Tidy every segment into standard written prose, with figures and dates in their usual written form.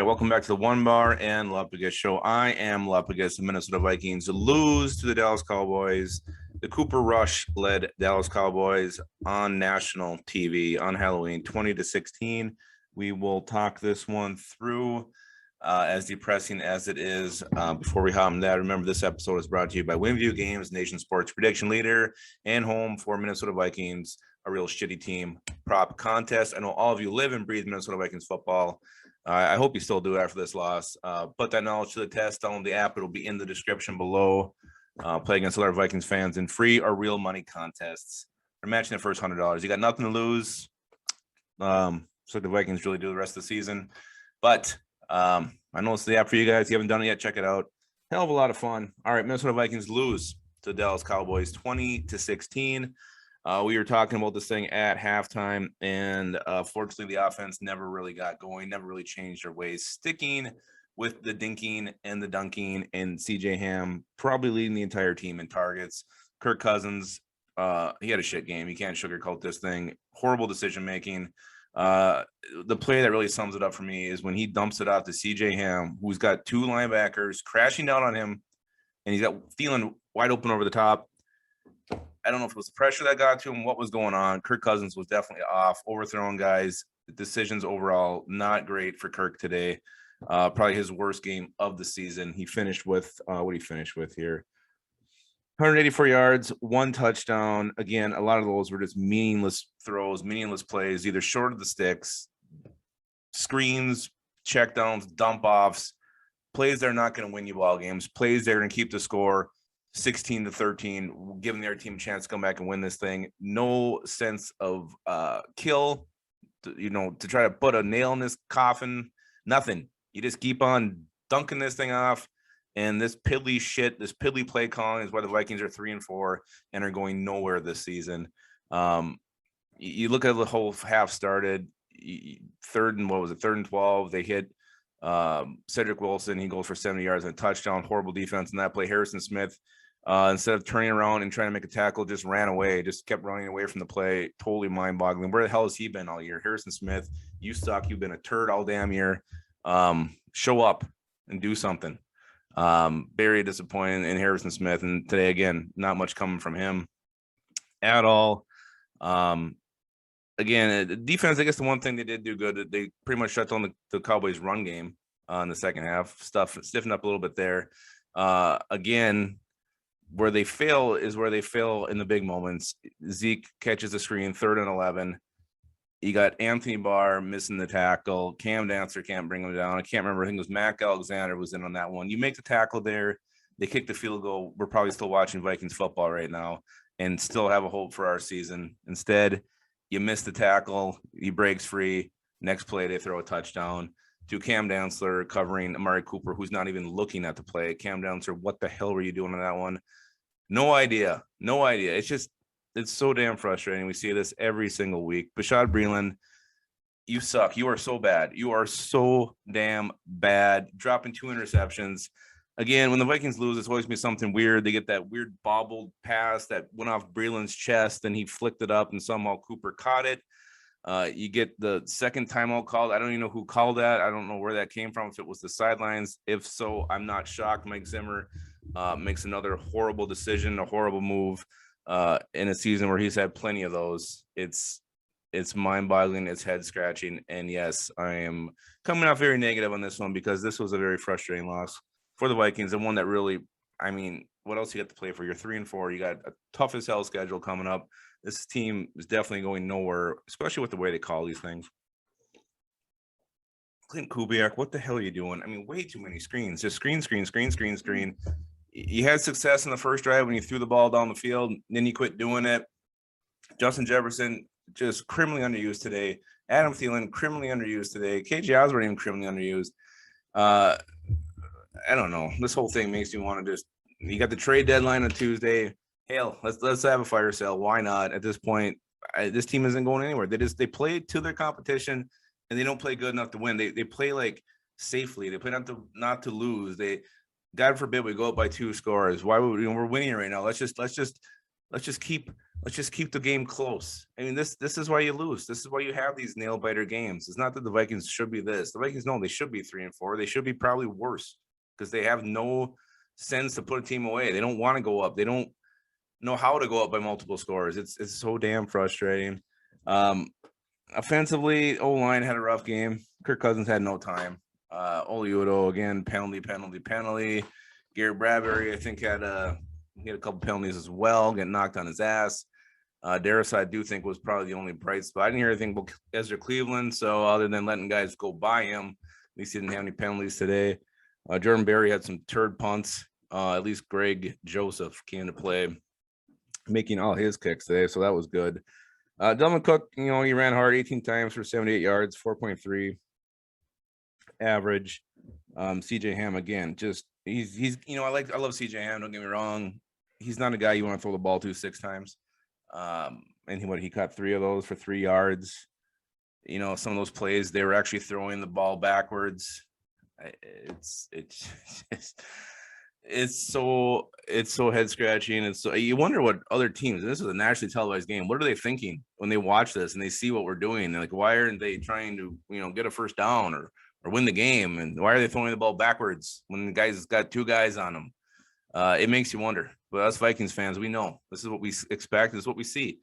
right, welcome back to the One Bar and Lupagus Show. I am Lupagus. The Minnesota Vikings lose to the Dallas Cowboys. The Cooper Rush-led Dallas Cowboys on national TV on Halloween, 20-16. We will talk this one through, as depressing as it is. Before we hop on that, remember this episode is brought to you by WinView Games, nation sports prediction leader and home for Minnesota Vikings, a real shitty team prop contest. I know all of you live and breathe Minnesota Vikings football. I hope you still do after this loss. Put that knowledge to the test. Download the app. It'll be in the description below. Play against other Vikings fans in free or real money contests. We're matching the first $100. You got nothing to lose. So the Vikings really do the rest of the season. But I know it's the app for you guys. If you haven't done it yet, check it out. Hell of a lot of fun. All right, Minnesota Vikings lose to Dallas Cowboys 20-16. We were talking about this thing at halftime, and fortunately, the offense never really got going, never really changed their ways, sticking with the dinking and the dunking, and CJ Ham probably leading the entire team in targets. Kirk Cousins, he had a shit game. You can't sugarcoat this thing. Horrible decision-making. The play that really sums it up for me is when he dumps it out to CJ Ham, who's got two linebackers crashing down on him, and he's got Thielen wide open over the top. I don't know if it was the pressure that got to him, what was going on. Kirk Cousins was definitely off, overthrowing guys. The decisions overall, not great for Kirk today. Probably his worst game of the season. He finished with, what did he finish with here? 184 yards, one touchdown. Again, a lot of those were just meaningless throws, meaningless plays, either short of the sticks, screens, checkdowns, dump offs, plays that are not going to win you ball games, plays that are going to keep the score 16-13, giving their team a chance to come back and win this thing. No sense of kill, to try to put a nail in this coffin. Nothing. You just keep on dunking this thing off. And this piddly shit, this piddly play calling is why the Vikings are 3-4 and are going nowhere this season. You look at the whole half started, third and 12. They hit Cedric Wilson. He goes for 70 yards and a touchdown. Horrible defense in that play. Harrison Smith, instead of turning around and trying to make a tackle, just ran away, just kept running away from the play. Totally mind-boggling. Where the hell has he been all year? Harrison Smith, you suck. You've been a turd all damn year. Show up and do something. Very disappointing in Harrison Smith. And today, again, not much coming from him at all. Again, the defense, I guess the one thing they did do good, they pretty much shut down the Cowboys' run game in the second half. Stiffened up a little bit there. Again, where they fail is where they fail in the big moments. Zeke catches the screen, 3rd and 11. You got Anthony Barr missing the tackle. Cam Dancer can't bring him down. I can't remember. I think it was Mac Alexander was in on that one. You make the tackle there. They kick the field goal. We're probably still watching Vikings football right now and still have a hope for our season. Instead, you miss the tackle. He breaks free. Next play, they throw a touchdown to Cam Dancer covering Amari Cooper, who's not even looking at the play. Cam Dancer, what the hell were you doing on that one? No idea. It's so damn frustrating. We see this every single week. Bashaud Breeland, you suck. You are so bad. You are so damn bad. Dropping 2 interceptions. Again, when the Vikings lose, it's always been something weird. They get that weird bobbled pass that went off Breeland's chest, and he flicked it up, and somehow Cooper caught it. You get the second timeout called. I don't even know who called that. I don't know where that came from, if it was the sidelines. If so, I'm not shocked. Mike Zimmer makes another horrible decision, a horrible move. In a season where he's had plenty of those. It's mind-boggling, it's head-scratching, and yes, I am coming out very negative on this one because this was a very frustrating loss for the Vikings, and one that really, what else you got to play for? You're 3-4, you got a tough as hell schedule coming up. This team is definitely going nowhere, especially with the way they call these things. Clint Kubiak, what the hell are you doing? Way too many screens, just screen. You had success in the first drive when you threw the ball down the field, then you quit doing it. Justin Jefferson, just criminally underused today. Adam Thielen, criminally underused today. KJ Osborne, even criminally underused. I don't know. This whole thing makes me want to you got the trade deadline on Tuesday. Hell, let's have a fire sale. Why not? At this point, this team isn't going anywhere. They play to their competition, and they don't play good enough to win. They play like safely. They play not to lose. God forbid we go up by 2 scores. Why would we're winning right now? Let's just let's just keep the game close. I mean, this is why you lose. This is why you have these nail biter games. It's not that the Vikings should be this. The Vikings know they should be 3-4. They should be probably worse because they have no sense to put a team away. They don't want to go up. They don't know how to go up by multiple scores. It's so damn frustrating. Offensively, O-line had a rough game. Kirk Cousins had no time. Oliudo again, penalty. Garrett Bradbury, I think, had a couple penalties as well, getting knocked on his ass. Darius, I do think, was probably the only bright spot. I didn't hear anything about Ezra Cleveland, so other than letting guys go by him, at least he didn't have any penalties today. Jordan Berry had some turd punts. At least Greg Joseph came to play, making all his kicks today, so that was good. Delvin Cook, he ran hard 18 times for 78 yards, 4.3 average. CJ Ham again, just he's I love CJ Ham, don't get me wrong. He's not a guy you want to throw the ball to 6 times. And he caught 3 of those for 3 yards. Some of those plays, they were actually throwing the ball backwards. It's so head scratching. It's so, you wonder what other teams, and this is a nationally televised game, what are they thinking when they watch this and they see what we're doing? They're like, why aren't they trying to get a first down or win the game? And why are they throwing the ball backwards when the guy's got 2 guys on them? It makes you wonder. But us Vikings fans, we know this is what we expect. This is what we see.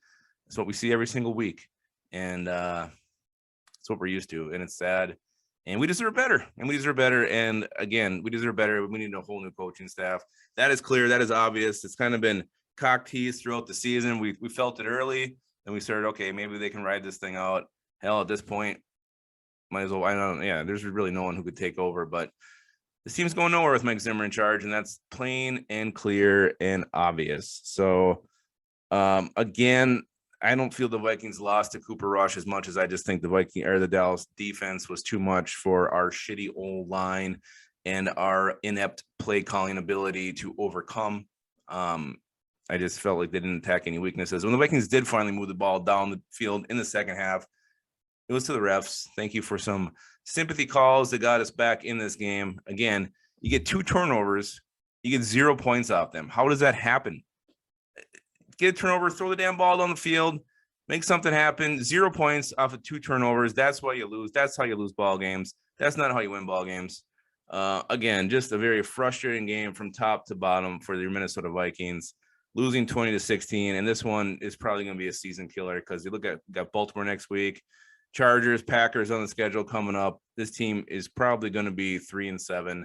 It's what we see every single week, and it's what we're used to, and it's sad. And we deserve better. And again, we deserve better. We need a whole new coaching staff. That is clear. That is obvious. It's kind of been cock teased throughout the season. We felt it early, and we started, okay, maybe they can ride this thing out. Hell, at this point, might as well. There's really no one who could take over. But this team's going nowhere with Mike Zimmer in charge, and that's plain and clear and obvious. So, again, I don't feel the Vikings lost to Cooper Rush as much as I just think the Dallas defense was too much for our shitty old line and our inept play calling ability to overcome. I just felt like they didn't attack any weaknesses. When the Vikings did finally move the ball down the field in the second half, it was to the refs. Thank you for some sympathy calls that got us back in this game. Again, you get 2 turnovers, you get 0 points off them. How does that happen? Get a turnover, throw the damn ball down the field, make something happen. 0 points off of 2 turnovers. That's why you lose. That's how you lose ball games. That's not how you win ball games. Again, just a very frustrating game from top to bottom for the Minnesota Vikings, losing 20-16. And this one is probably going to be a season killer because you got Baltimore next week, Chargers, Packers on the schedule coming up. This team is probably going to be 3-7,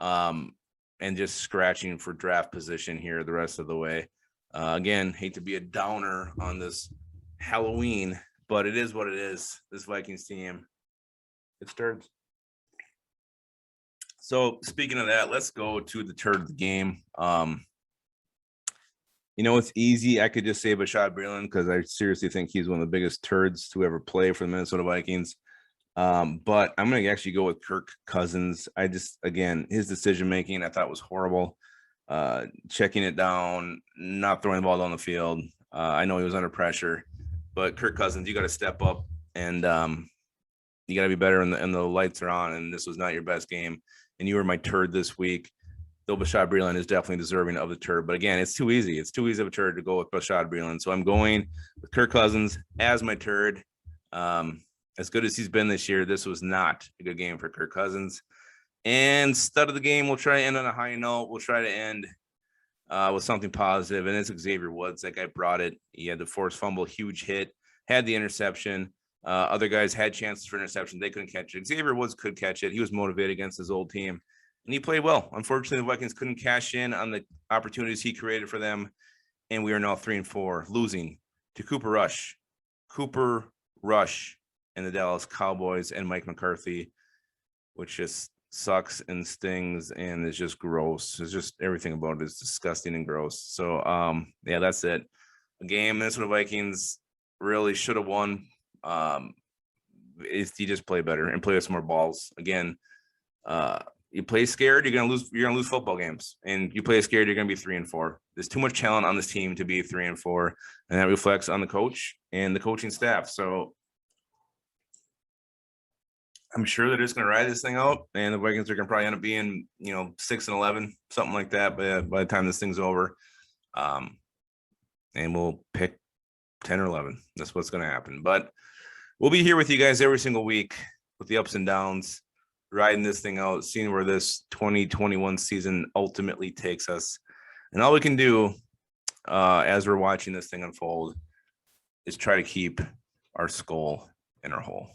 and just scratching for draft position here the rest of the way. Again, hate to be a downer on this Halloween, but it is what it is. This Vikings team, it's turds. So speaking of that, let's go to the turd of the game. It's easy. I could just say Bashaud Breeland because I seriously think he's one of the biggest turds to ever play for the Minnesota Vikings. But I'm going to actually go with Kirk Cousins. His decision-making I thought was horrible. Checking it down, not throwing the ball down the field. I know he was under pressure, but Kirk Cousins, you got to step up and you got to be better, and the lights are on, and this was not your best game, and you were my turd this week. Though Bashaud Breeland is definitely deserving of the turd, but again, it's too easy. It's too easy of a turd to go with Bashaud Breeland, so I'm going with Kirk Cousins as my turd. As good as he's been this year, this was not a good game for Kirk Cousins. And stud of the game, we'll try to end on a high note. We'll try to end with something positive, and it's Xavier Woods. That guy brought it. He had the forced fumble, huge hit, had the interception. Other guys had chances for interception. They couldn't catch it. Xavier Woods could catch it. He was motivated against his old team, and he played well. Unfortunately, the Vikings couldn't cash in on the opportunities he created for them, and we are now 3-4, losing to Cooper Rush and the Dallas Cowboys and Mike McCarthy, which just sucks and stings and is just gross. It's just everything about it is disgusting and gross. So that's it. A game Minnesota Vikings really should have won. You just play better and play with some more balls. Again, you play scared, you're gonna lose football games. And you play scared, you're gonna be 3-4. There's too much talent on this team to be 3-4, and that reflects on the coach and the coaching staff. So I'm sure they're just going to ride this thing out, and the Vikings are going to probably end up being, 6-11, something like that. By the time this thing's over, and we'll pick 10 or 11. That's what's going to happen. But we'll be here with you guys every single week with the ups and downs, riding this thing out, seeing where this 2021 season ultimately takes us. And all we can do as we're watching this thing unfold is try to keep our skull in our hole.